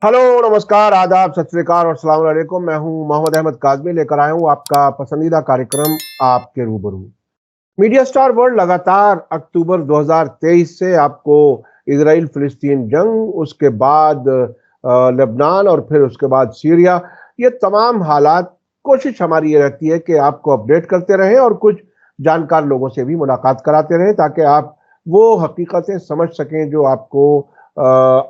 Hello, नमस्कार, आदाब, सत श्री अकाल और अस्सलाम वालेकुम। मैं हूं मोहम्मद अहमद काज़मी, लेकर आया हूं आपका पसंदीदा कार्यक्रम आपके रूबरू। मीडिया स्टार वर्ल्ड लगातार अक्टूबर 2023 से आपको इजराइल फिलिस्तीन जंग, उसके बाद लेबनान और फिर उसके बाद सीरिया, ये तमाम हालात, कोशिश हमारी ये रहती है कि आपको अपडेट करते रहें और कुछ जानकार लोगों से भी मुलाकात कराते रहें ताकि आप वो हकीकतें समझ सकें जो आपको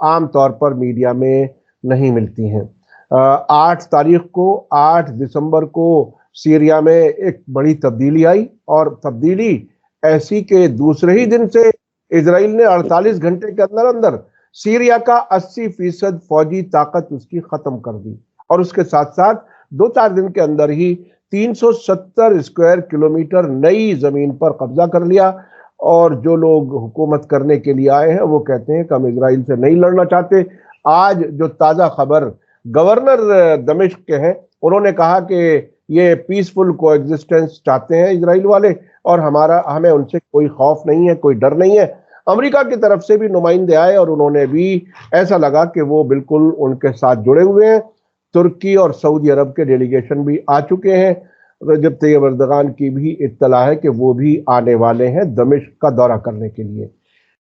आम तौर पर मीडिया में नहीं मिलती हैं। 8 दिसंबर को सीरिया में एक बड़ी तब्दीली आई और तब्दीली ऐसी कि दूसरे ही दिन से इजराइल ने 48 घंटे के अंदर अंदर सीरिया का 80% फौजी ताकत उसकी खत्म कर दी और उसके साथ साथ 2-4 दिन के अंदर ही 370 स्क्वायर किलोमीटर नई जमीन पर कब्जा कर लिया। और जो लोग हुकूमत करने के लिए आए हैं वो कहते हैं कि हम इजराइल से नहीं लड़ना चाहते। आज जो ताजा खबर गवर्नर दमिश्क के हैं, उन्होंने कहा कि ये पीसफुल कोएग्जिस्टेंस चाहते हैं इजराइल वाले और हमें उनसे कोई खौफ नहीं है, कोई डर नहीं है। अमेरिका की तरफ से भी नुमाइंदे आए और उन्होंने भी ऐसा लगा कि वो बिल्कुल उनके साथ जुड़े हुए हैं। तुर्की और सऊदी अरब के डेलीगेशन भी आ चुके हैं। रजब तैयब एर्दोगान की भी इत्तला है कि वो भी आने वाले हैं दमिश्क का दौरा करने के लिए।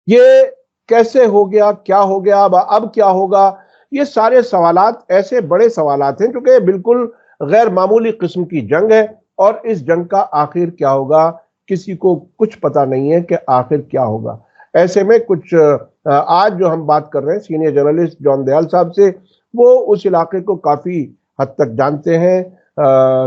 ये कैसे हो गया, क्या हो गया, अब क्या होगा? ये सारे सवालात ऐसे बड़े सवालात हैं क्योंकि बिल्कुल गैर मामूली किस्म की जंग है और इस जंग का आखिर क्या होगा किसी को कुछ पता नहीं है कि आखिर क्या होगा। ऐसे में कुछ आज जो हम बात कर रहे हैं सीनियर जर्नलिस्ट जॉन दयाल साहब से, वो उस इलाके को काफी हद तक जानते हैं,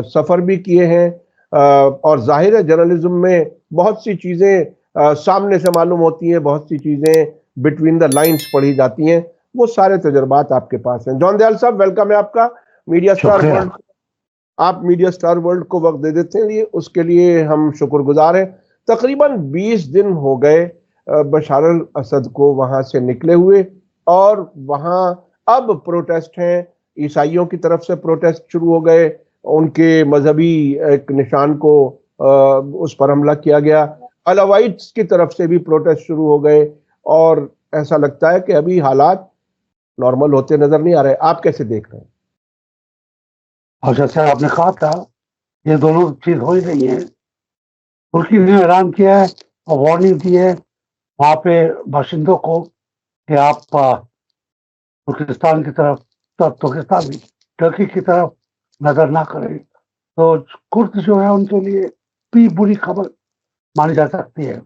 सफर भी किए हैं, और जाहिर है जर्नलिज्म में बहुत सी चीजें सामने से मालूम होती हैं, बहुत सी चीजें बिटवीन द लाइंस पढ़ी जाती हैं। वो सारे तजुर्बात आपके पास हैं। जॉन दयाल साहब, वेलकम है आपका मीडिया स्टार वर्ल्ड। आप मीडिया स्टार वर्ल्ड को वक्त दे देते हैं, लिए उसके लिए हम शुक्रगुजार हैं। तकरीबन 20 दिन हो गए बशार अल असद को वहां से निकले हुए और वहां अब प्रोटेस्ट हैं। ईसाइयों की तरफ से प्रोटेस्ट शुरू हो गए, उनके मजहबी एक निशान को उस पर हमला किया गया। अलावाइट्स की तरफ से भी प्रोटेस्ट शुरू हो गए और ऐसा लगता है कि अभी हालात नॉर्मल होते नजर नहीं आ रहे। आप कैसे देख रहे हैं? और जैसे आपने कहा था, ये दोनों चीज हो ही रही है। तुर्की ने ऐलान किया है और वार्निंग दी है वहां पे बाशिंदों को कि आप तुर्किस्तान की तरफ, तुर्किस्तान भी टर्की की तरफ नजर ना करें। तो कुर्द जो है उनके लिए भी बुरी खबर मानी जा सकती है।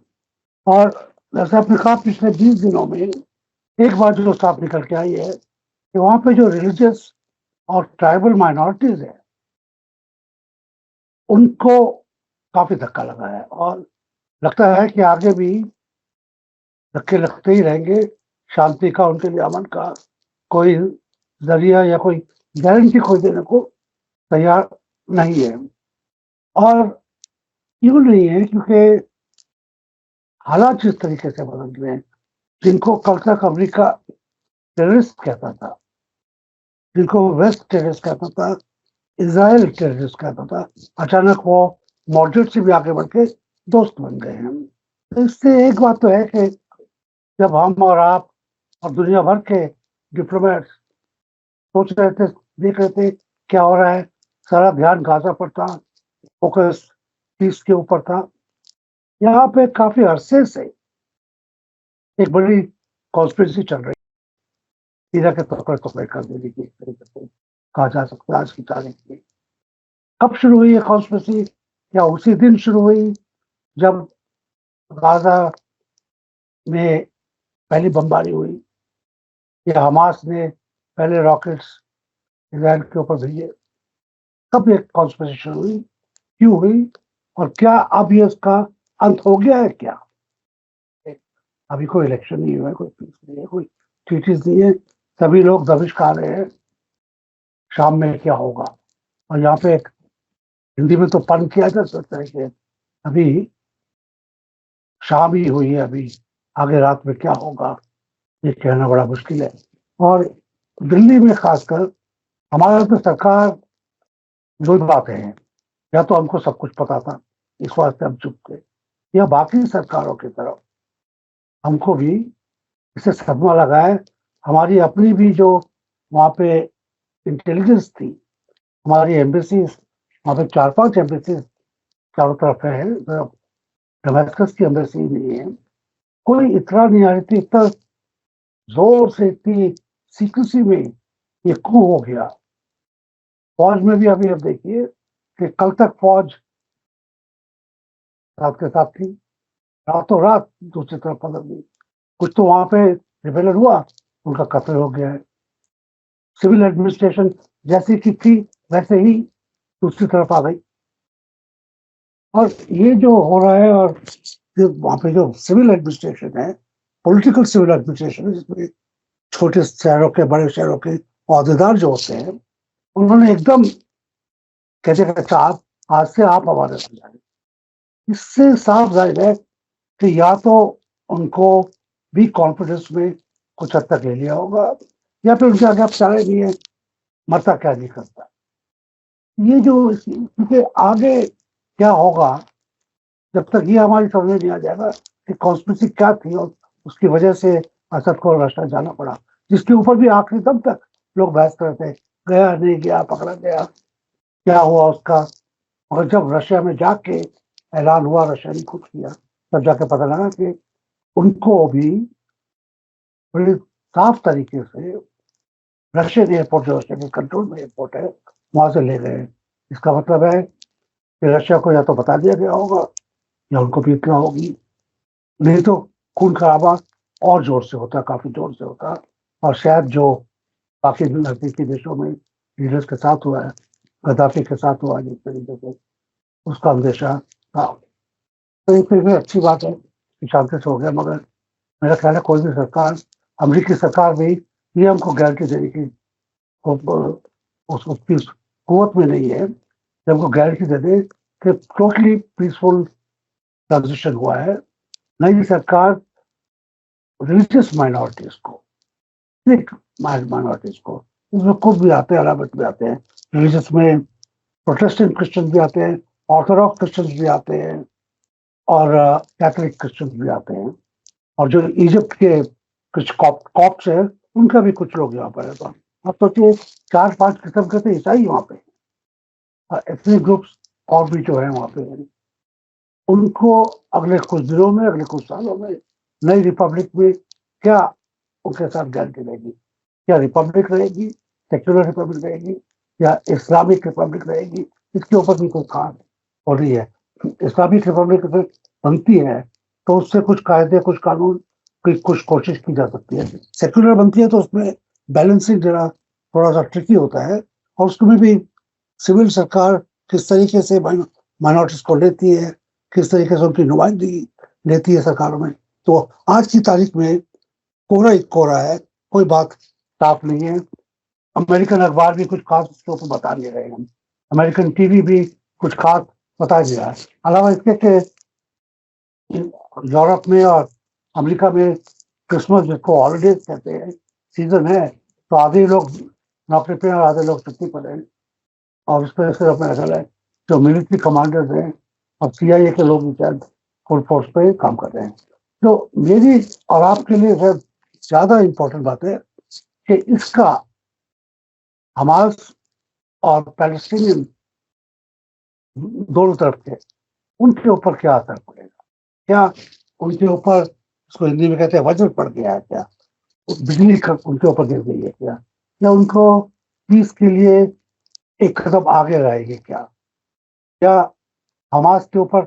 और जैसे आपने कहा, पिछले 20 दिनों में एक बात जो साफ निकल के आई है कि वहां पे जो रिलीजियस और ट्राइबल माइनॉरिटीज है उनको काफी धक्का लगा है और लगता है कि आगे भी धक्के लगते ही रहेंगे। शांति का, उनके लिए अमन का कोई जरिया या कोई गारंटी कोई देने को तैयार नहीं है। और क्यों नहीं है? क्योंकि हालात जिस तरीके से बदल गए हैं, जिनको कल तक अमेरिका टेररिस्ट कहता था, जिनको वेस्ट टेररिस्ट कहता था, इजराइल टेररिस्ट कहता था, अचानक वो मॉडरेट से भी आगे बढ़ के दोस्त बन गए हैं। तो इससे एक बात तो है कि जब हम और आप और दुनिया भर के डिप्लोमेट्स सोच रहे थे, देख रहे थे क्या हो रहा है, सारा ध्यान गाजा पर था, फोकस पीस के ऊपर था। यहाँ पे काफी अरसे से एक बड़ी कॉन्स्पिरेसी चल रही है, सीरिया के टुकड़े कर देने की, एक तरीके से कहा जा सकता है आज की तारीख में। कब शुरू हुई है कॉन्स्पिरेसी? या उसी दिन शुरू हुई जब गाजा में पहली बमबारी हुई, या हमास ने पहले रॉकेट्स इजराइल के ऊपर भेजे? कब एक कॉन्स्पिरेसी शुरू हुई, क्यों हुई, और क्या अब ये उसका अंत हो गया है? क्या अभी कोई इलेक्शन नहीं हुआ है, कोई पीस नहीं है, कोई ट्रीटीज नहीं है, सभी लोग दबिश खा रहे हैं शाम में क्या होगा। और यहाँ पे एक हिंदी में तो पन किया जा सकता है कि अभी शाम ही हुई है, अभी आगे रात में क्या होगा ये कहना बड़ा मुश्किल है। और दिल्ली में खासकर हमारा तो सरकार, दो बातें हैं, या तो हमको सब कुछ पता था इस वास्ते हम चुप थे, या बाकी सरकारों की तरफ हमको भी इससे सदमा लगा है। हमारी अपनी भी जो वहाँ पे इंटेलिजेंस थी, हमारी एम्बेसीज, वहाँ पे 4-5 एम्बेसीज चारों तरफ है, डमेस्कस की एम्बेसी नहीं है, कोई इतना नहीं आ रही थी, इतना जोर से, इतनी सीक्रेसी में ये coup हो गया। फौज में भी अभी अब देखिए कि कल तक फौज रात के साथ थी, रातों रात दूसरी तरफ बदल गई। कुछ तो वहां पे रिबेलियन हुआ, उनका कत्ल हो गया है। सिविल एडमिनिस्ट्रेशन जैसी की थी वैसे ही दूसरी तरफ आ गई। और ये जो हो रहा है, और वहां पे जो सिविल एडमिनिस्ट्रेशन है, पॉलिटिकल सिविल एडमिनिस्ट्रेशन है, जिसमें छोटे शहरों के, बड़े शहरों के अहदेदार जो होते हैं, उन्होंने एकदम कहते हैं अच्छा आज से आप हमारे साथ, इससे साफ जाहिर है कि या तो उनको भी कॉन्फिडेंस में कुछ हद तक ले लिया होगा, या फिर उनके आगे आप चाहे नहीं है, मरता क्या नहीं करता। ये जो क्योंकि आगे क्या होगा, जब तक ये हमारी समझ में नहीं आ जाएगा कि कॉन्स्पिरेसी क्या थी और उसकी वजह से असद को रशिया जाना पड़ा, जिसके ऊपर भी आखिरी दम तक लोग बहस करते, गया नहीं गया, पकड़ा गया, क्या हुआ उसका। और जब रशिया में जाके ऐलान हुआ, रशिया ने खुद किया, तब जाके पता लगा कि उनको भी बड़ी साफ तरीके से रशियन एयरपोर्ट, जो रशिया के कंट्रोल में एयरपोर्ट है, वहां से ले गए। इसका मतलब है कि रशिया को या तो बता दिया गया होगा या उनको भी इतना होगी, नहीं तो खून खराबा और जोर से होता, काफी जोर से होता। और शायद जो बाकी नजदीकी देशों में लीडर्स के साथ हुआ है, गद्दाफी के साथ हुआ जिस तरीके से, उसका अंदेशा था। तो ये फिर भी अच्छी बात है कि शांति से हो गया, मगर मेरा ख्याल है कोई भी सरकार, अमेरिकी सरकार भी ये हमको गारंटी देने की उसकी कुवत में नहीं है कि हमको गारंटी दे दे कि टोटली पीसफुल ट्रांजिशन हुआ है। नई सरकार रिलीजियस माइनॉरिटीज को, माइनॉरिटीज को, इसमें खुद भी आते हैं, अलामत भी आते हैं, रिलीजियस में प्रोटेस्टेंट क्रिश्चियन भी आते हैं, ऑर्थोडॉक्स क्रिश्चियन भी आते हैं, और कैथोलिक क्रिश्चियन भी आते हैं, और जो इजिप्ट के कुछ कॉप्ट्स हैं, उनका भी कुछ लोग यहाँ पर है। तो अब सोचिए 4-5 किस्म के तो ईसाई वहाँ पे, एथनिक ग्रुप्स और भी जो है वहाँ पे, उनको अगले कुछ दिनों में, अगले कुछ सालों में नई रिपब्लिक में क्या उनके साथ गारंटी रहेगी, क्या रिपब्लिक रहेगी, सेक्युलर रिपब्लिक रहेगी, या इस्लामिक रिपब्लिक रहेगी, इसके ऊपर भी कोई खास हो रही है। इस्लामिक रिपब्लिक अगर बनती है तो उससे कुछ कायदे, कुछ कानून की कुछ कोशिश की जा सकती है। सेक्युलर बनती है तो उसमें बैलेंसिंग जरा थोड़ा सा ट्रिकी होता है, और उसमें भी सिविल सरकार किस तरीके से माइनॉरिटीज को लेती है, किस तरीके से उनकी नुमाइंदगी लेती है सरकारों में। तो आज की तारीख में कोरा ही कोरा है, कोई बात साफ नहीं है। अमेरिकन अखबार भी कुछ खास उसके ऊपर बता नहीं रहे हैं, अमेरिकन टीवी भी कुछ खास बता नहीं रहा है। अलावा इसके कि यूरोप में और अमेरिका में क्रिसमस, जिसको हॉलीडेज कहते हैं, सीजन है, तो आधे लोग नौकरी पे और आधे लोग छुट्टी पर हैं। और उस पर सिर्फ मेरा ख्याल है जो मिलिट्री कमांडर्स हैं और CIA के लोग भी शायद फुल फोर्स पे काम कर रहे हैं। तो मेरी और आपके लिए शायद ज्यादा इम्पोर्टेंट बात है कि इसका हमास और पैलेस्टीनियन दोनों तरफ के, उनके ऊपर क्या असर पड़ेगा, क्या उनके ऊपर, उसको हिंदी में कहते हैं वज्र पड़ गया है क्या, बिजली उनके ऊपर गिर गई है क्या, या उनको पीस के लिए एक कदम आगे रहेगी क्या हमास के ऊपर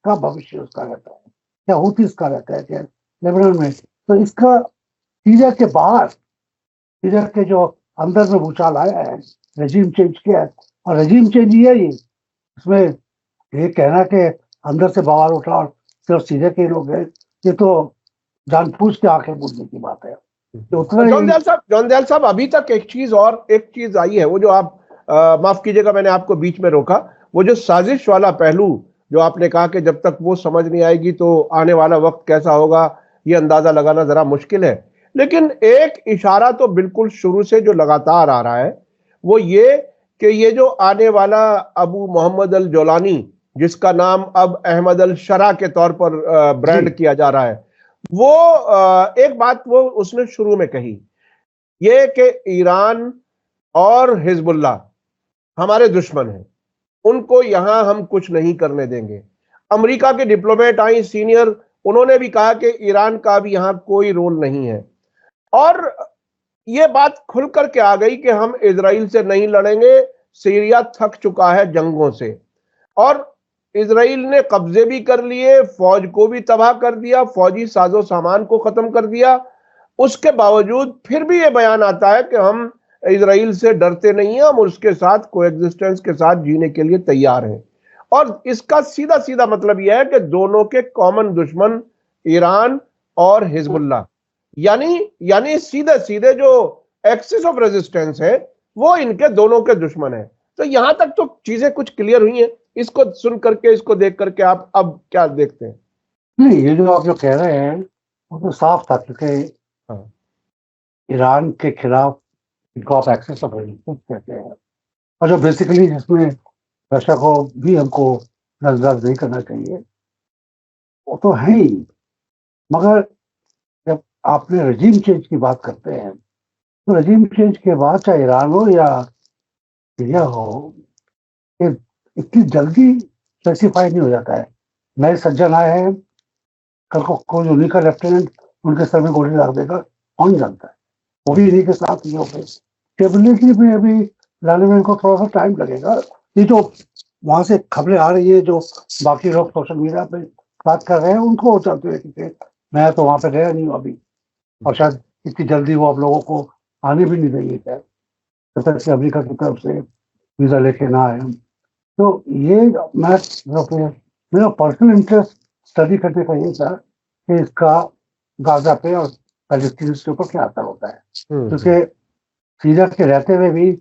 का भविष्य उसका रहता है, क्या हूतीस का रहता है, क्या लेबनान में। तो इसका सीरिया के बाहर, सीरिया के जो अंदर में भूचाल आया है, रेजिम चेंज किया है, और रेजिम चेंज ही है ये। इसमें ये कहना कि अंदर से बवाल उठा और सिर्फ सीरिया के लोग हैं, ये तो जानबूझ के आंखें मूंदने की बात है। तो उतना जॉन दयाल साहब, अभी तक एक चीज आई है, वो जो आप माफ कीजिएगा मैंने आपको बीच में रोका, वो जो साजिश वाला पहलू जो आपने कहा कि जब तक वो समझ नहीं आएगी तो आने वाला वक्त कैसा होगा ये अंदाजा लगाना जरा मुश्किल है। लेकिन एक इशारा तो बिल्कुल शुरू से जो लगातार आ रहा है वो ये कि ये जो आने वाला अबू मोहम्मद अल जोलानी, जिसका नाम अब अहमद अल शरा के तौर पर ब्रांड किया जा रहा है, वो एक बात वो उसने शुरू में कही ये कि ईरान और हिजबुल्लाह हमारे दुश्मन हैं, उनको यहां हम कुछ नहीं करने देंगे। अमेरिका के डिप्लोमेट आई सीनियर, उन्होंने भी कहा कि ईरान का भी यहां कोई रोल नहीं है। और ये बात खुल करके आ गई कि हम इजराइल से नहीं लड़ेंगे, सीरिया थक चुका है जंगों से। और इजराइल ने कब्जे भी कर लिए, फौज को भी तबाह कर दिया, फौजी साजो सामान को खत्म कर दिया। उसके बावजूद फिर भी ये बयान आता है कि हम इजराइल से डरते नहीं हैं, हम उसके साथ कोएग्जिस्टेंस के साथ जीने के लिए तैयार हैं। और इसका सीधा सीधा मतलब यह है कि दोनों के कॉमन दुश्मन ईरान और हिजबुल्लाह, यानी यानी सीधे सीधे जो एक्सिस ऑफ रेजिस्टेंस है वो इनके दोनों के दुश्मन है। तो यहां तक तो चीजें कुछ क्लियर हुई हैं। इसको सुन करके, इसको देख करके आप अब क्या देखते हैं? नहीं, ये जो आप जो कह रहे हैं वो तो साफ था, क्योंकि हाँ। ईरान के खिलाफ इनको आप एक्सेस ऑफ रेजिस्टेंस कहते हैं, और जो बेसिकली जिसमें रशिया को भी हमको नजरअंदाज नहीं करना चाहिए, वो तो है ही। मगर जब आपने रजीम चेंज की बात करते हैं, तो रजीम चेंज के बाद चाहे ईरान हो या सीरिया हो, ये इतनी जल्दी स्पेसिफाई नहीं हो जाता है। नए सज्जन आए हैं, कल को कोई उन्हीं का लेफ्टिनेंट उनके सर में गोली रख देगा, कौन जानता है। वो भी इन्हीं के साथ ही हो गए। स्टेबिलिटी में अभी लाने में इनको थोड़ा सा टाइम लगेगा। ये जो वहां से खबरें आ रही है, जो बाकी लोग सोशल मीडिया पे बात कर रहे हैं, उनको हो जाते हुए कि मैं तो वहां पे गया नहीं हूँ अभी, और शायद इतनी जल्दी वो आप लोगों को आने भी नहीं देंगे, शायद जब तक कि अमेरिका की तरफ से वीजा लेके ना आए। तो ये मैं मेरा पर्सनल इंटरेस्ट स्टडी करने का ये था कि इसका गाजा पे और पैलेस्टीनियंस के ऊपर क्या असर होता है, क्योंकि सीरिया के रहते हुए भी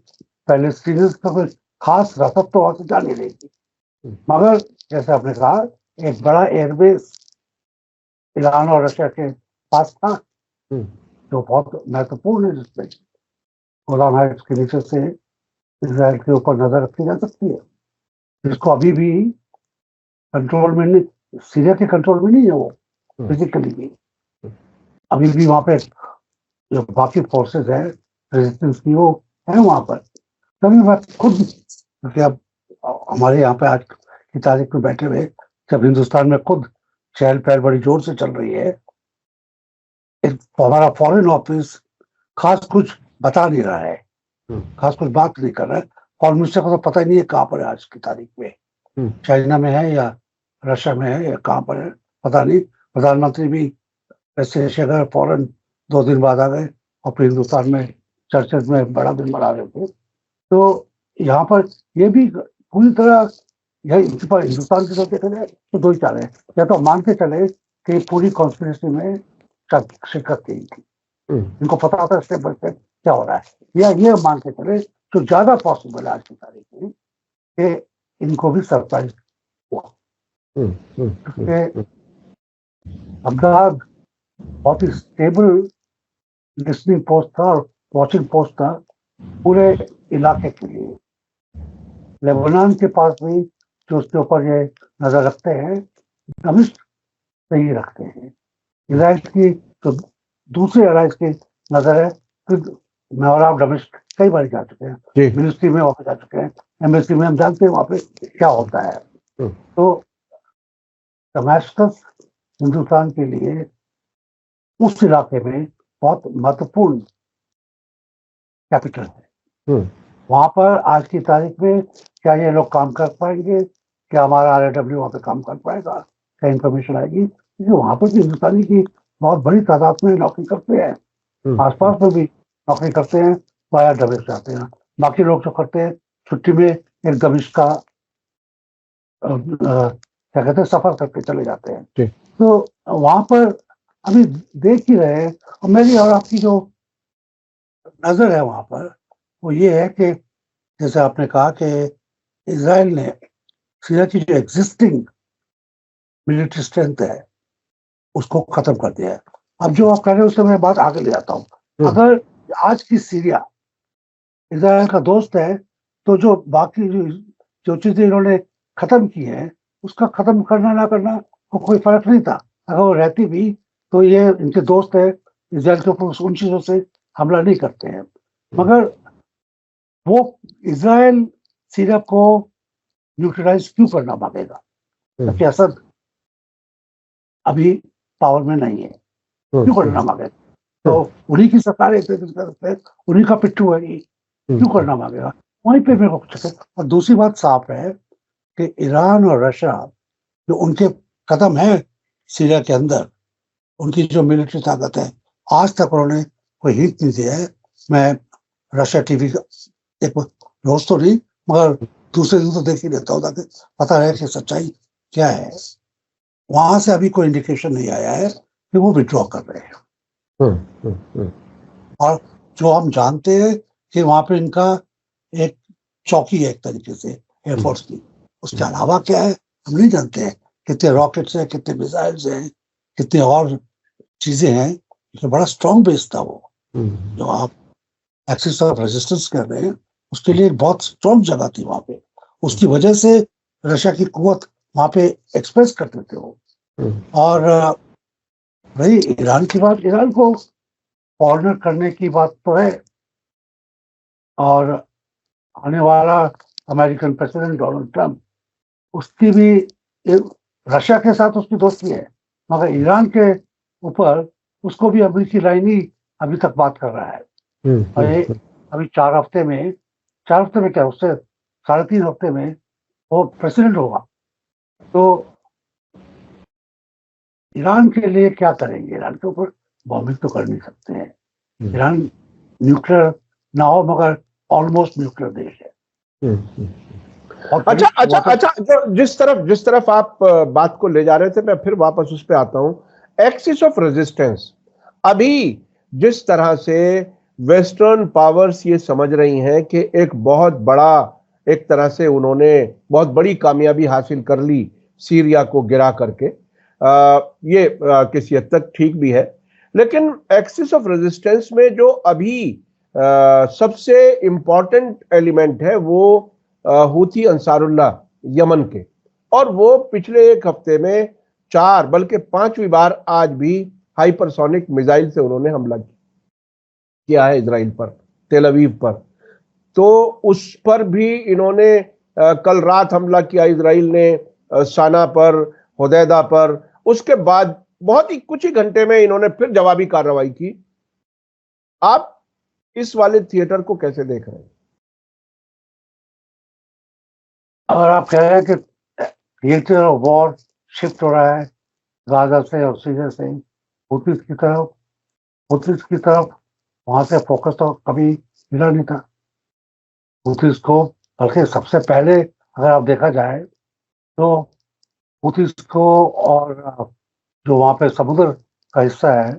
पैलेस्टीनियंस का कोई खास रसद तो वहां से जा नहीं रही थी। मगर जैसे आपने कहा, एक बड़ा एयरबेस ईरान और रशिया के पास था, जो बहुत महत्वपूर्ण है, जिसमें गोलान हाइट्स के नीचे से इसराइल के ऊपर नजर रखी जा सकती है, जिसको अभी भी कंट्रोल में नहीं, सीरिया के कंट्रोल में नहीं है वो फिजिकली भी। अभी भी वहां पे जो बाकी फोर्सेस है रेजिस्टेंस की, वो है वहां पर। तभी मैं खुद, क्योंकि अब हमारे यहाँ पे आज की तारीख में बैठे हुए, जब हिंदुस्तान में खुद चहल पहल बड़ी जोर से चल रही है, हमारा फॉरेन ऑफिस खास कुछ बता नहीं रहा है, खास कुछ बात नहीं कर रहा है। फॉरेन मिनिस्टर को तो पता ही नहीं है कहाँ पर है आज की तारीख में, चाइना में है या रशिया में है या कहाँ पर है, पता नहीं। प्रधानमंत्री भी ऐसे अगर फॉरेन 2 दिन बाद आ गए और फिर हिंदुस्तान में चर्चेज में बड़ा दिन मना रहे थे। तो यहाँ पर ये भी पूरी तरह हिंदुस्तान की तरफ देखा जाए तो 2 ही चाल है, या तो मान के चले कि पूरी कॉन्स्पिरेसी में शिरकत की थी, इनको पता होता है स्टेप बाय स्टेप क्या हो रहा है, या ये मान के चले तो ज्यादा पॉसिबल है आज की तारीख में कि इनको भी सरप्राइज हुआ। अहमदाबाद बहुत ही स्टेबल लिसनिंग पोस्ट था और वॉचिंग पोस्ट था पूरे इलाके के लिए। लेबनान के पास भी जो उसके ऊपर ये नजर रखते हैं, दमिश्क से ही रखते हैं। इजराइल की तो दूसरे अलाइंस की नजर है, फिर मैं और आप दमिश्क कई बार जा चुके हैं, मिनिस्ट्री में वहां जा चुके हैं, एम्बेसी में हम जानते हैं वहां पे क्या होता है। तो दमिश्क हिंदुस्तान के लिए उस इलाके में बहुत महत्वपूर्ण कैपिटल है। वहां पर आज की तारीख में क्या ये लोग काम कर पाएंगे, क्या हमारा RAW वहां पे काम कर पाएगा, क्या इंफॉर्मेशन आएगी, क्योंकि वहां पर भी हिंदुस्तानी की बहुत बड़ी तादाद में नौकरी करते हैं, आसपास में भी नौकरी करते हैं, वाया दमिश्क जाते हैं। बाकी लोग जो करते हैं छुट्टी में एक दमिश्क का क्या कहते हैं सफर करके चले जाते हैं। तो वहां पर अभी देख ही रहे हैं, और मेरी और आपकी जो नजर है वहां पर वो ये है कि जैसे आपने कहा कि इजराइल ने सीरिया की जो एग्जिस्टिंग मिलिट्री स्ट्रेंथ है उसको खत्म कर दिया है। अब जो आप कह रहे हैं उससे मैं बात आगे ले जाता हूँ। अगर आज की सीरिया इजराइल का दोस्त है, तो जो बाकी जो चीजें इन्होंने खत्म की है उसका खत्म करना ना करना को कोई फर्क नहीं था। अगर वो रहती भी तो ये इनके दोस्त है, इजराइल के ऊपर उन चीजों से हमला नहीं करते हैं, मगर वो इजराइल सीरिया को न्यूट्रलाइज क्यों करना मांगेगा? क्योंकि असद अभी पावर में नहीं है, क्यों करना मांगेगा? तो उन्हीं की सरकार है, उन्हीं का पिट्ठू है ये, क्यों करना मांगेगा? वहीं पे मेरे को चक्कर। और दूसरी बात साफ है कि ईरान और रशिया जो उनके कदम है सीरिया के अंदर, उनकी जो मिलिट्री ताकत है, आज तक उन्होंने कोई हिंट नहीं दिया है। मैं रशिया टीवी का एक रोज तो नहीं मगर दूसरे दिन तो देख ही लेता हूँ ताकि पता रहे कि सच्चाई क्या है। वहां से अभी कोई इंडिकेशन नहीं आया है कि वो विड्रॉ कर रहे हैं। और जो हम जानते हैं कि वहां पे इनका एक चौकी है एक तरीके से एयरफोर्स की, उसके अलावा क्या है हम नहीं जानते हैं। कितने रॉकेट्स हैं, कितने मिसाइल्स हैं, कितने और चीजें हैं। तो बड़ा स्ट्रॉन्ग बेस था वो जो आप एक्सिस ऑफ रेजिस्टेंस कर रहे हैं, उसके लिए एक बहुत स्ट्रॉन्ग जगह थी वहां पे। उसकी वजह से रशिया की कुवत वहां पे एक्सप्रेस करते थे वो। और रही ईरान की बात, ईरान को कॉर्नर करने की बात तो है, और आने वाला अमेरिकन प्रेसिडेंट डोनाल्ड ट्रंप, उसकी भी रशिया के साथ उसकी दोस्ती है, मगर ईरान के ऊपर उसको भी अमेरिकी लाइन ही अभी तक बात कर रहा है। और ये अभी 4 हफ्ते में क्या, उससे 3.5 हफ्ते में वो प्रेसिडेंट होगा। तो ईरान के लिए क्या करेंगे? ईरान के ऊपर बॉम्बिंग तो कर नहीं सकते हैं। ईरान न्यूक्लियर ना हो मगर ऑलमोस्ट न्यूक्लियर देश है। अच्छा, जिस तरफ आप बात को ले जा रहे थे, मैं फिर वापस उस पे आता हूं। एक्सिस ऑफ रेजिस्टेंस, अभी जिस तरह से वेस्टर्न पावर्स ये समझ रही हैं कि एक बहुत बड़ा, एक तरह से उन्होंने बहुत बड़ी कामयाबी हासिल कर ली सीरिया को गिरा करके, ये किसी हद तक ठीक भी है, लेकिन एक्सिस ऑफ रेजिस्टेंस में जो अभी सबसे इंपॉर्टेंट एलिमेंट है वो हूथी अंसारुल्लाह यमन के, और वो पिछले एक हफ्ते में 4 बल्कि 5वीं बार आज भी हाइपरसोनिक मिसाइल से उन्होंने हमला किया है इजराइल पर, तेल अवीव पर। तो उस पर भी इन्होंने कल रात हमला किया इजराइल ने, साना पर, हुदैदा पर। उसके बाद बहुत ही कुछ ही घंटे में इन्होंने फिर जवाबी कार्रवाई की। आप इस वाले थिएटर को कैसे देख रहे हैं? अगर आप कह रहे हैं कि थिएटर ऑफ वॉर शिफ्ट हो रहा है गाजा से और सीरिया से हुतीज की तरफ, वहां से फोकस तो कभी मिला नहीं था हुतीज को। बल्कि सबसे पहले अगर आप देखा जाए तो हुतीज को, और जो वहां पे समुद्र का हिस्सा है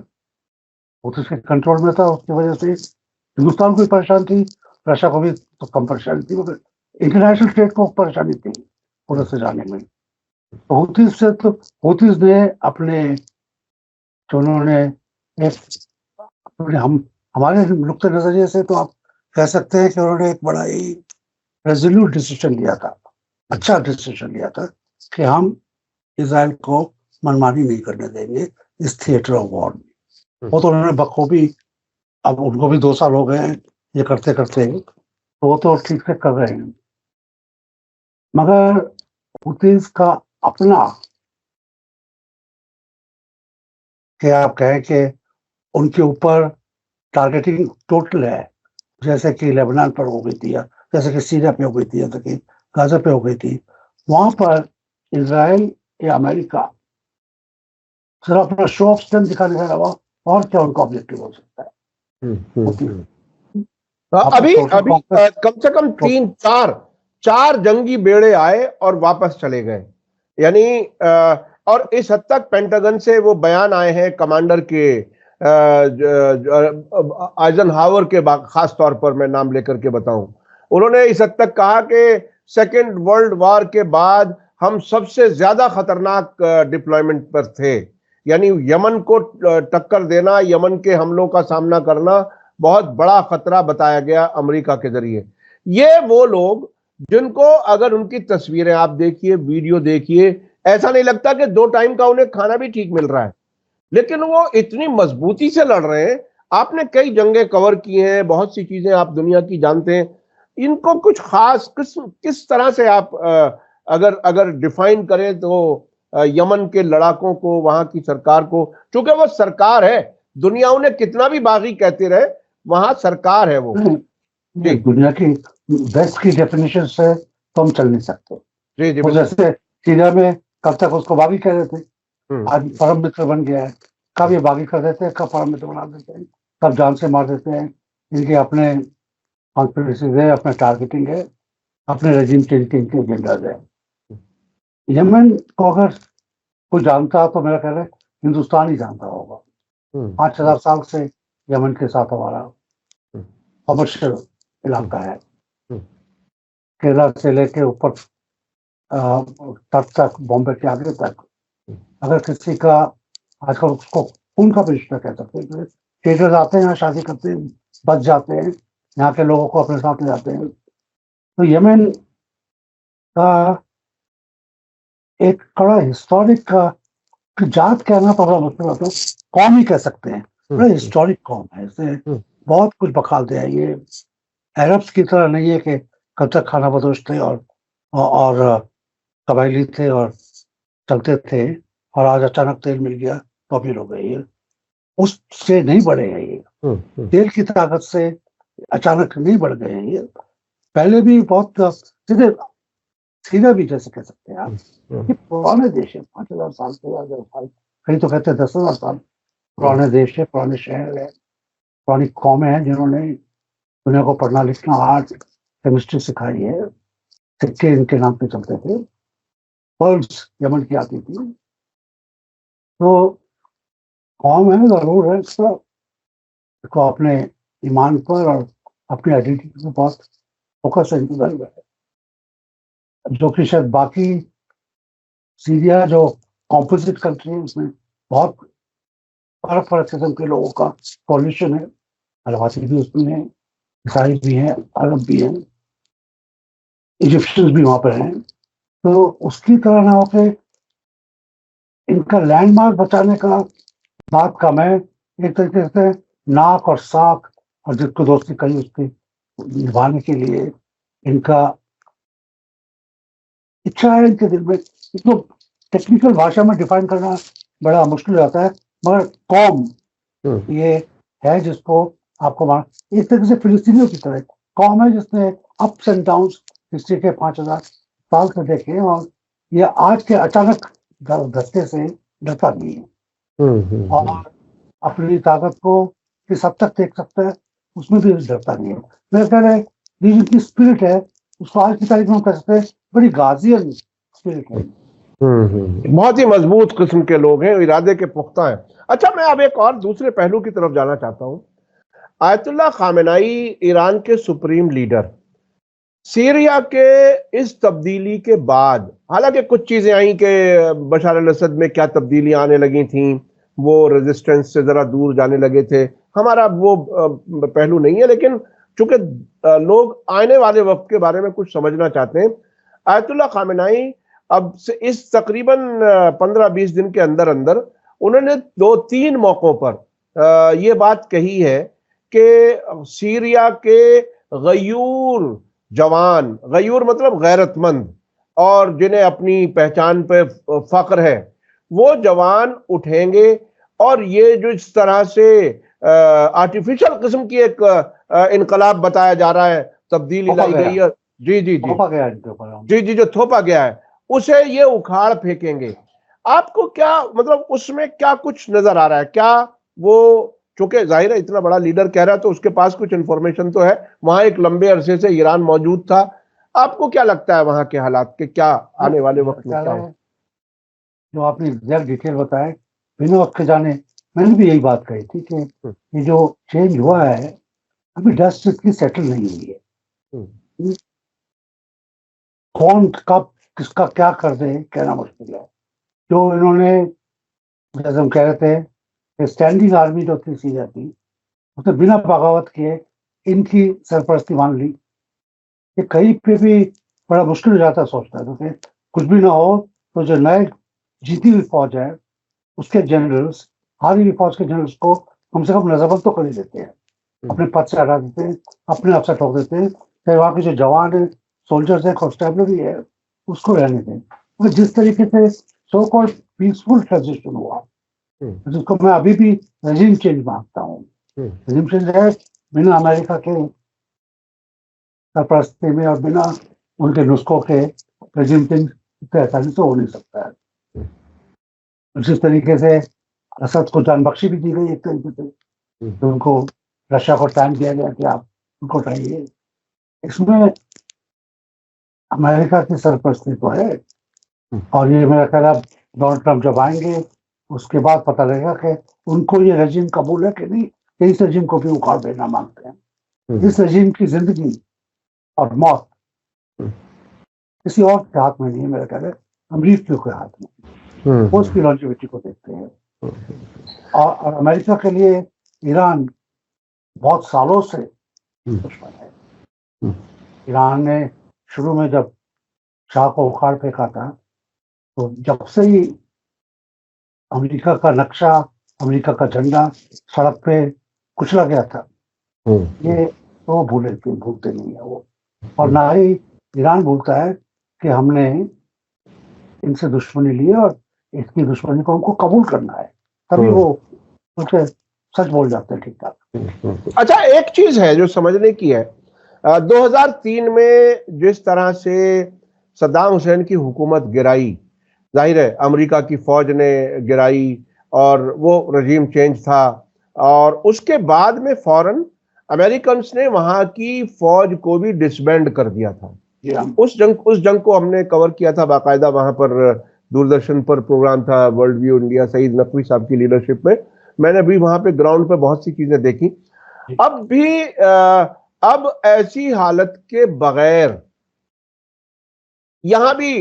हुतीज के कंट्रोल में था, उसकी वजह से हिंदुस्तान को भी परेशान थी, रशिया को भी तो कम परेशानी थी, मगर इंटरनेशनल ट्रेड को परेशानी थी उधर से जाने में। तो हुतीज ने अपने, जो उन्होंने हमारे नुक्ते नजरिए से तो आप कह सकते हैं कि उन्होंने एक बड़ा ही रेजोल्यूट डिसीजन लिया था, अच्छा डिसीजन लिया था कि हम इजराइल को मनमानी नहीं करने देंगे इस थिएटर ऑफ वॉर में। वो तो उन्होंने बखूबी, अब उनको भी 2 साल हो गए हैं ये करते करते, तो वो तो ठीक से कर रहे हैं। मगर हुतीज का अपना, कि आप कहें कि उनके ऊपर टारगेटिंग टोटल है, जैसे कि लेबनान पर हो गई थी, या जैसे कि सीरिया पे हो गई थी, जैसे कि गाजा पे हो गई थी। वहां पर इजराइल या अमेरिका सिर्फ अपना शो ऑफ स्ट्रेंथ दिखाने के अलावा और क्या उनका ऑब्जेक्टिव हो सकता है? अभी कम से कम 3-4 जंगी बेड़े आए और वापस चले गए, यानी और इस हद तक पेंटागन से वो बयान आए हैं कमांडर के, आइजनहावर के, खास तौर पर मैं नाम लेकर के बताऊं, उन्होंने इस हद तक कहा कि सेकेंड वर्ल्ड वॉर के बाद हम सबसे ज्यादा खतरनाक डिप्लॉयमेंट पर थे, यानी यमन को टक्कर देना, यमन के हमलों का सामना करना बहुत बड़ा खतरा बताया गया अमेरिका के जरिए। ये वो लोग जिनको अगर उनकी तस्वीरें आप देखिए, वीडियो देखिए, ऐसा नहीं लगता कि 2 टाइम का उन्हें खाना भी ठीक मिल रहा है, लेकिन वो इतनी मजबूती से लड़ रहे हैं। आपने कई जंगें कवर की हैं, बहुत सी चीजें आप दुनिया की जानते हैं, इनको कुछ खास किस तरह से आप अगर अगर डिफाइन करें तो यमन के लड़ाकों को, वहां की सरकार को, क्योंकि वो सरकार है, दुनिया उन्हें कितना भी बागी कहते रहे, वहां सरकार है वो। ये दुनिया की बेस्ट की डेफिनेशन से तो हम चल नहीं सकते। जी जी, वो जैसे सीरिया में कब तक उसको बागी कह रहे थे, आज परम मित्र बन गया है। कब ये बागी कर देते हैं, कब परम मित्र बना देते हैं, कब जान से मार देते हैं। इनके अपने कॉन्स्पिरेसीज है, अपना टारगेटिंग है, अपने रेजिम चेंज के इनके एजेंडाज है। यमन को अगर कोई जानता तो मेरा ख्याल है हिंदुस्तान ही जानता होगा। 5,000 साल से यमन के साथ हमारा कमर्शियल इलाका है, केरला से लेके ऊपर तट तक, बॉम्बे के आगे तक। अगर किसी का आजकल उसको खून का रिश्ता कह सकते हैं, ट्रेडर्स आते हैं यहाँ, शादी करते हैं, बच जाते हैं, यहाँ के लोगों को अपने साथ ले जाते हैं। तो यमन का एक बड़ा हिस्टोरिक जात कहना तो बड़ा मुश्किल होता है, कौम ही कह सकते हैं, बड़ा हिस्टोरिक कौम है। इसे बहुत कुछ बखालते हैं। ये अरब्स की तरह नहीं है कि कब तक खाना बदोश थे और कबायली थे और चलते थे और आज अचानक तेल मिल गया तो अमीर हो गए। ये उससे नहीं बढ़े हैं। ये तेल की ताकत से अचानक नहीं बढ़ गए हैं। ये पहले भी बहुत सीधे सीधा भी जैसे कह सकते हैं आप, ये पुराने देश है, 5,000 साल से, 1,000 साल, कहीं तो कहते हैं 10,000 साल पुराने देश है, पुराने शहर है, पुरानी कौमें हैं जिन्होंने दुनिया को पढ़ना लिखना, आर्ट, केमिस्ट्री सिखाई है। सिक्के इनके नाम पे चलते थे, पर्ल्स यमन की आती थी। तो कौम है, जरूर है, इसको अपने ईमान पर और अपनी आइडेंटिटी पर बहुत फोकस है, जो कि शायद बाकी सीरिया जो कॉम्पोजिट कंट्री है उसमें बहुत फर्क फर्क किस्म के लोगों का कॉलिशन है। अरवासी भी उसमें है, ईसाई भी हैं, अरब भी हैं, इजिप्शियंस भी वहां पर हैं। तो उसकी तरह ना होके इनका लैंडमार्क बचाने का बात कम है। एक तरीके से नाक और साख और जिसको दोस्ती कही उसकी निभाने के लिए इनका इच्छा है इनके दिल में। इसको टेक्निकल भाषा में डिफाइन करना बड़ा मुश्किल हो जाता है, मगर कौम ये है जिसको आपको एक तरीके से फिलिस्तीनियों की तरह कौम है जिसने अप्स एंड डाउन्स हिस्ट्री के 5,000 साल से देखे, और ये आज के अचानक धक्के से डरता नहीं है और अपनी ताकत को किस हद तक देख सकता है उसमें भी डरता नहीं है। मेरा ख्याल है ये जिनकी स्पिरिट है उसको आज की तारीख में कह सकते हैं बड़ी गाजियन स्पिरिट है। बहुत ही मजबूत किस्म के लोग हैं, इरादे के पुख्ता हैं। अच्छा, मैं अब एक और दूसरे पहलू की तरफ जाना चाहता हूं। आयतुल्लाह खामेनाई ईरान के सुप्रीम लीडर, सीरिया के इस तब्दीली के बाद, हालांकि कुछ चीजें आई कि बशार अल असद में क्या तब्दीलियां आने लगी थी, वो रेजिस्टेंस से जरा दूर जाने लगे थे, हमारा वो पहलू नहीं है, लेकिन चूंकि लोग आने वाले वक्त के बारे में कुछ समझना चाहते हैं, आयतुल्लाह खामेनाई अब से इस तकरीबन 15-20 दिन के अंदर अंदर उन्होंने 2-3 मौकों पर ये बात कही है कि सीरिया के गयूर जवान, गयूर मतलब गैरतमंद और जिन्हें अपनी पहचान पे फख्र है, वो जवान उठेंगे और ये जो इस तरह से आर्टिफिशियल किस्म की एक इनकलाब बताया जा रहा है, तब्दीली लाई गई है, जी जी जी जी जी, जो थोपा गया है उसे ये उखाड़ फेंकेंगे। आपको क्या मतलब उसमें क्या कुछ नजर आ रहा है? क्या वो, चूंकि जाहिर है इतना बड़ा लीडर कह रहा है तो उसके पास कुछ इंफॉर्मेशन तो है, वहां एक लंबे अरसे से ईरान मौजूद था, आपको क्या लगता है वहां के हालात के क्या आने वाले वक्त में क्या हो? जो आपने एग्जैक्ट डिटेल बताए बिना वक्त के जाने, मैंने भी यही बात कही थी कि ये जो चेंज हुआ है अभी डस्ट इतनी सेटल नहीं हुई है। कौन कब किसका क्या कर दे कहना मुश्किल है। जो इन्होंने, जैसे हम कह रहे थे, स्टैंडिंग आर्मी जो थी सीरिया की, उसने बिना बगावत किए इनकी सरपरस्ती मान ली। ये कहीं पे भी बड़ा मुश्किल हो जाता है सोचना, क्योंकि कुछ भी ना हो तो जो नए जीती हुई फौज है उसके जनरल्स, हारी हुई फौज के जनरल्स को कम से कम नजरबंद तो कर ही देते हैं, अपने पद से हटा देते हैं, अपने आप से ठोक देते हैं, चाहे वहाँ के जो जवान है, सोल्जर्स है, कॉन्स्टेबलरी है, उसको रहने दें। तो जिस तरीके से सो कॉल्ड पीसफुल ट्रांजिशन हुआ, जिसको मैं अभी भी रजीम चेंज मानता हूँ, रजीम चेंज है बिना अमेरिका के सरपरस्ती में और बिना उनके नुस्खों के रजीम चेंज इतने आसानी से हो नहीं सकता है। जिस तरीके से असद को जान बख्शी भी दी गई एक तरीके से, तो उनको रशिया को टाइम दिया गया कि आप उनको उठाइए, इसमें अमेरिका की सरपरस्ती तो है। और ये मेरा ख्याल अब डोनाल्ड ट्रंप जब आएंगे उसके बाद पता लगेगा कि उनको ये रजीम कबूल है कि नहीं, कि इस रजीम को भी उखाड़ देना मांगते हैं। इस रजीम की जिंदगी और मौत किसी और के हाथ में नहीं है, मेरा ख्याल है अमरीकियों के हाथ में, वो उसकी लॉन्जिविटी को देखते हैं। और अमेरिका के लिए ईरान बहुत सालों से दुश्मन है। ईरान ने शुरू में जब शाह को उखाड़ फेंका था, तो जब से ही अमेरिका का नक्शा, अमेरिका का झंडा सड़क पे कुचला गया था। ये तो भूलते नहीं है वो, और ना ही ईरान भूलता है कि हमने इनसे दुश्मनी ली है और इसकी दुश्मनी को हमको कबूल करना है, तभी वो उनसे सच बोल जाते हैं ठीक ठाक। अच्छा, एक चीज है जो समझने की है, 2003 में जिस तरह से सद्दाम हुसैन की हुकूमत गिराई, जाहिर है अमेरिका की फौज ने गिराई और वो रजीम चेंज था, और उसके बाद में फौरन अमेरिकन ने वहां की फौज को भी डिसबैंड कर दिया था। उस जंग को हमने कवर किया था बाकायदा, वहां पर दूरदर्शन पर प्रोग्राम था world view India, Saeed Naqvi साहब की लीडरशिप में। मैंने भी वहां पे ग्राउंड पे बहुत सी चीजें देखी। अब भी अब ऐसी हालत के बगैर यहां भी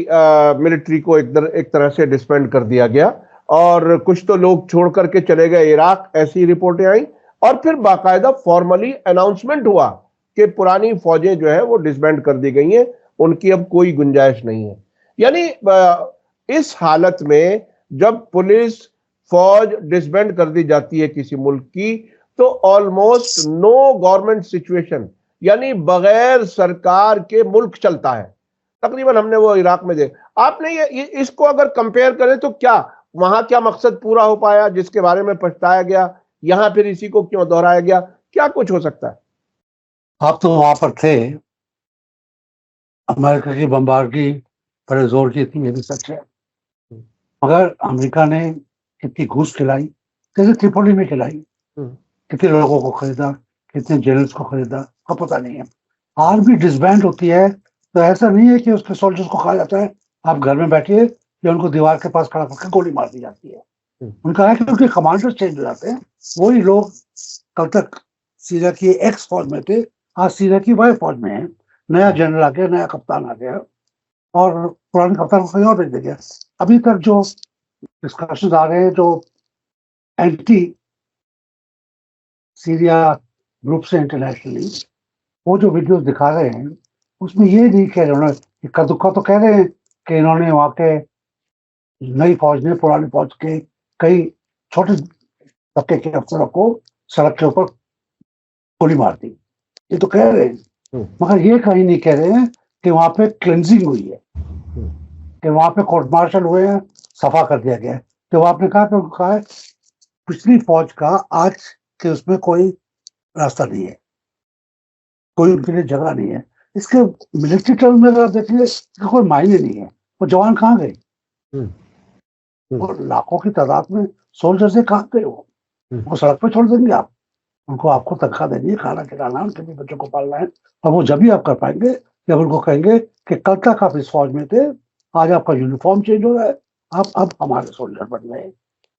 मिलिट्री को एक तरह से डिसबैंड कर दिया गया, और कुछ तो लोग छोड़ करके चले गए इराक, ऐसी रिपोर्टें आई, और फिर बाकायदा फॉर्मली अनाउंसमेंट हुआ कि पुरानी फौजें जो है वो डिसबैंड कर दी गई हैं, उनकी अब कोई गुंजाइश नहीं है। यानी इस हालत में जब पुलिस फौज डिसबैंड कर दी जाती है किसी मुल्क की, तो ऑलमोस्ट नो गवर्नमेंट सिचुएशन, यानी बगैर सरकार के मुल्क चलता है तकरीबन। हमने वो इराक में देखा। आपने ये इसको अगर कंपेयर करें तो क्या वहां क्या मकसद पूरा हो पाया जिसके बारे में पछताया गया, यहां फिर इसी को क्यों दोहराया गया, क्या कुछ हो सकता है? आप तो वहां पर थे, अमेरिका की बमबार्डगी बड़े जोर की थी, ये भी सच है, मगर अमेरिका ने कितनी घूस खिलाई, जैसे त्रिपोली में खिलाई, कितने लोगों को खरीदा, कितने जेनरल्स को खरीदा, का पता नहीं है। आर्मी डिसबैंड होती है तो ऐसा नहीं है कि उसके सोल्जर्स को कहा जाता है आप घर में बैठिए, या उनको दीवार के पास खड़ा करके गोली मार दी जाती है। उनका है कि उनके कमांडर चेंज हो जाते हैं। वही लोग कल तक सीरिया की एक्स फौज में थे, आज सीरिया की वाई फौज में है। नया जनरल आ गया, नया कप्तान आ गया, और पुराने कप्तान को कहीं और भेज दिया गया। अभी तक जो डिस्कशन आ रहे हैं, जो एंटी सीरिया ग्रुप से इंटरनेशनली, वो जो वीडियोस दिखा रहे हैं उसमें ये नहीं कह रहे, उन्होंने इक्का दुक्का तो कह रहे हैं कि इन्होंने वहां के नई फौज ने पुरानी फौज के कई छोटे तबके के अफसरों को सड़क के ऊपर गोली मार दी, ये तो कह रहे हैं। मगर ये कहीं नहीं कह रहे हैं कि वहां पे क्लेंजिंग हुई है, कि वहां पे कोर्ट मार्शल हुए हैं, सफा कर दिया गया है। तो आपने कहा कि उनका है पिछली फौज का आज के उसमें कोई रास्ता नहीं है, कोई उनके लिए जगह नहीं है। इसके मिलिट्री टर्म में अगर आप देखेंगे इसका कोई मायने नहीं है। वो जवान कहाँ गए, वो लाखों की तादाद में सोल्जर से कहाँ गए, वो सड़क पे छोड़ देंगे आप उनको? आपको तनख्वाह देनी है, खाना खिलाना है, उनके भी बच्चों को पालना है, और वो जब भी आप कर पाएंगे जब उनको कहेंगे कि कल तक आप इस फौज में थे, आज आपका यूनिफॉर्म चेंज हो रहा है, आप अब हमारे सोल्जर बन गए।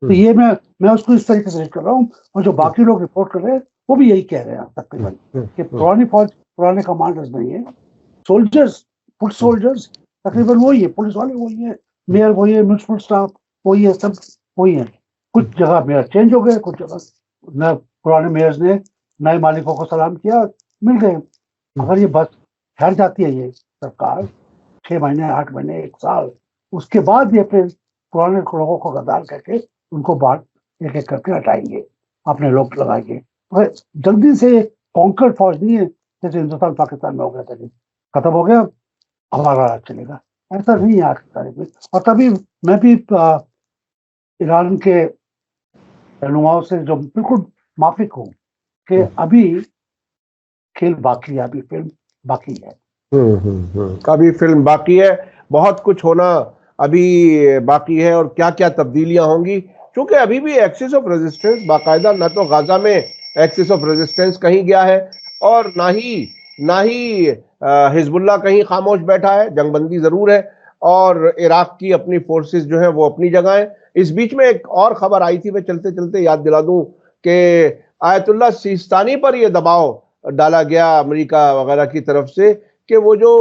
तो ये मैं उसको इस तरीके से कर रहा हूँ, और जो बाकी लोग रिपोर्ट कर रहे हैं वो भी यही कह रहे हैं तकरीबन कि पुरानी फौज, पुराने कमांडर्स नहीं है, सोल्जर्स, फुट सोल्जर्स तकरीबन वही है, पुलिस वाले वही है, मेयर वही है, म्युनिसिपल स्टाफ वही है, सब वही है। कुछ जगह मेयर चेंज हो गए, कुछ जगह पुराने मेयर्स ने नए मालिकों को सलाम किया, मिल गए। अगर ये बस ठहर जाती है ये सरकार 6 महीने, 8 महीने, 1 साल, उसके बाद ये फिर पुराने लोगों को गद्दार करके उनको बाहर एक एक करके हटाएंगे। अपने लोग लगाएंगे। तो जल्दी से कॉन्कर्ड फौज नहीं है जैसे हिंदुस्तान पाकिस्तान में हो गया था कि खत्म हो गया हमारा राज चलेगा, ऐसा नहीं है आज की तारीख में। और तभी मैं भी ईरान के रहनुमाओं से जो बिल्कुल माफिक हूँ कि अभी खेल बाकी है, अभी फिल्म बाकी है। अभी फिल्म बाकी है, बहुत कुछ होना अभी बाकी है और क्या क्या तब्दीलियां होंगी, क्योंकि अभी भी एक्सिस ऑफ रेजिस्टेंस बाकायदा, न तो गाजा में एक्सिस ऑफ रेजिस्टेंस कहीं गया है और ना ही हिजबुल्लाह कहीं खामोश बैठा है। जंगबंदी जरूर है और इराक की अपनी फोर्सेस जो है वो अपनी जगह है। इस बीच में एक और खबर आई थी, मैं चलते चलते याद दिला दूं कि आयतुल्लाह सिस्तानी पर यह दबाव डाला गया अमेरिका वगैरह की तरफ से कि वो जो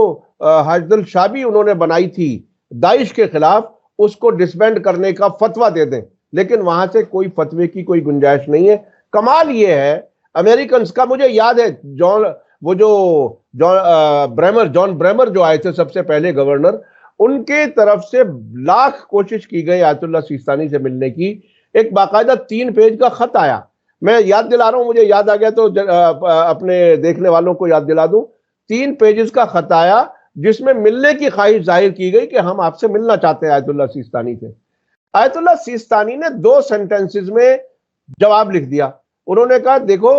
हजदुल शाबी उन्होंने बनाई थी दाइश के खिलाफ, उसको डिसबैंड करने का फतवा दे दें, लेकिन वहां से कोई फतवे की कोई गुंजाइश नहीं है। कमाल ये है अमेरिकन का, मुझे याद है जॉन ब्रेमर जो आए थे सबसे पहले गवर्नर, उनके तरफ से लाख कोशिश की गई आयतुल्लाह सिस्तानी से मिलने की। एक बाकायदा 3 पेज का खत आया, मैं याद दिला रहा हूं, मुझे याद आ गया तो अपने देखने वालों को याद दिला दूं। 3 पेजेस का खत आया जिसमें मिलने की ख्वाहिश जाहिर की गई कि हम आपसे मिलना चाहते हैं आयतुल्लाह सिस्तानी से। आयतुल्लाह सिस्तानी ने 2 सेंटेंसेस में जवाब लिख दिया। उन्होंने कहा देखो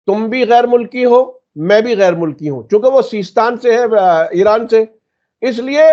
तुम भी गैर मुल्की हो, मैं भी गैर मुल्की हूं, चूंकि वो सिस्तान से है, ईरान से, इसलिए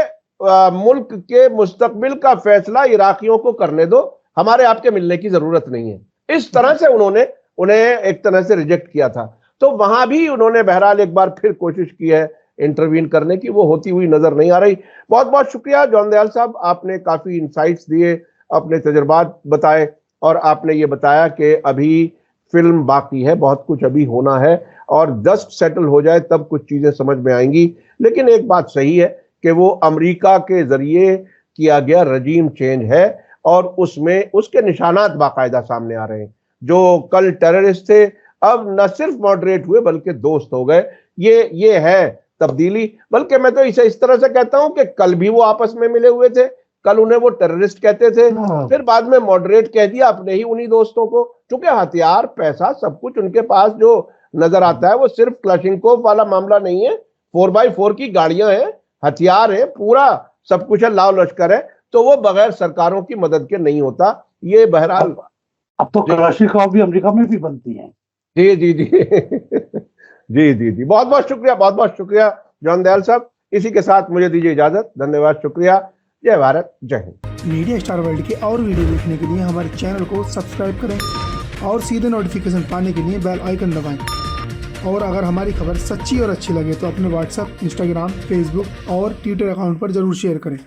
मुल्क के मुस्तकबिल का फैसला इराकियों को करने दो, हमारे आपके मिलने की जरूरत नहीं है। इस तरह से उन्होंने उन्हें एक तरह से रिजेक्ट किया था। तो वहां भी उन्होंने बहरहाल एक बार फिर कोशिश की है इंटरवीन करने की, वो होती हुई नजर नहीं आ रही। बहुत बहुत शुक्रिया जॉन दयाल साहब, आपने काफी इंसाइट्स दिए, अपने तजुर्बात बताए और आपने ये बताया कि अभी फिल्म बाकी है, बहुत कुछ अभी होना है और डस्ट सेटल हो जाए तब कुछ चीजें समझ में आएंगी। लेकिन एक बात सही है कि वो अमेरिका के जरिए किया गया रजीम चेंज है और उसमें उसके निशानात बाकायदा सामने आ रहे हैं। जो कल टेररिस्ट थे अब न सिर्फ मॉडरेट हुए बल्कि दोस्त हो गए। ये है तब्दीली। बल्कि मैं तो इसे इस तरह से कहता हूं कि कल भी वो आपस में मिले हुए थे, कल उन्हें वो टेररिस्ट कहते थे, फिर बाद में मॉडरेट कह दिया अपने ही उन्हीं दोस्तों को, क्योंकि हथियार पैसा सब कुछ उनके पास जो नजर आता है वो सिर्फ क्लशिंकोव वाला मामला नहीं है, 4x4 की गाड़ियां हैं, हथियार है, पूरा सब कुछ है, लाव लश्कर है। तो वो बगैर सरकारों की मदद के नहीं होता। ये बहरहाल अब तो क्लाशिंकोव भी अमेरिका में भी बनती है। जी जी जी जी जी जी, बहुत बहुत शुक्रिया जॉन दयाल साहब। इसी के साथ मुझे दीजिए इजाजत। धन्यवाद, शुक्रिया। जय भारत, जय हिंद। मीडिया स्टार वर्ल्ड के और वीडियो देखने के लिए हमारे चैनल को सब्सक्राइब करें और सीधे नोटिफिकेशन पाने के लिए बेल आइकन दबाएं। और अगर हमारी खबर सच्ची और अच्छी लगे तो अपने व्हाट्सएप, इंस्टाग्राम, फेसबुक और ट्विटर अकाउंट पर जरूर शेयर करें।